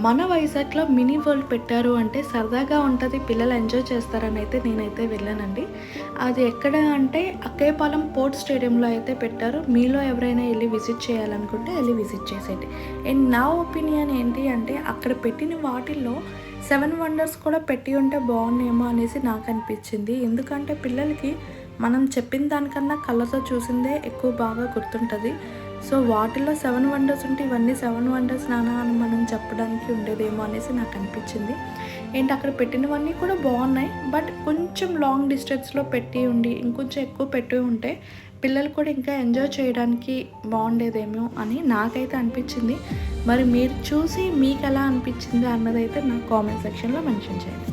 మన వైజాగ్‌లో mini world పెట్టారు అంటే సరదాగా ఉంటది. పిల్లలు ఎంజాయ్ చేస్తారని అయితే నేనైతే వెళ్ళానండి. అది ఎక్కడ అంటే అక్కయ్యపాలెం పోర్ట్ స్టేడియంలో అయితే పెట్టారు. మీలో ఎవరైనా ఎళ్లి విజిట్ చేయాలనుకుంటే ఎళ్లి విజిట్ చేసేయండి. అండ్ నా ఒపీనియన్ ఏంటి అంటే అక్కడ పెట్టిన వాటిల్లో 7 వండర్స్ కూడా పెట్టి ఉంటే బాగున్నేమో అనేసి నాకనిపించింది. ఎందుకంటే పిల్లలకి మనం చెప్పిన దానికన్నా కళ్ళతో చూసిందే ఎక్కువ బాగా గుర్తుంటది. సో, వాటిల్లో 7 వండర్స్ ఉంటే ఇవన్నీ 7 వండర్స్ నాన్న అని మనం చెప్పడానికి ఉండేదేమో అనేసి నాకనిపించింది. ఏంటి అక్కడ పెట్టినవన్నీ కూడా బాగున్నాయి. బట్ కొంచెం లాంగ్ డిస్టెన్స్‌లో పెట్టి ఉండి, ఇంకొంచెం ఎక్కువ పెట్టి ఉంటే పిల్లలు కూడా ఇంకా ఎంజాయ్ చేయడానికి బాగుండేదేమో అని నాకైతే అనిపించింది. మరి మీరు చూసి మీకెలా అనిపించింది అన్నదైతే నాకు కామెంట్ సెక్షన్‌లో మెన్షన్ చేయండి.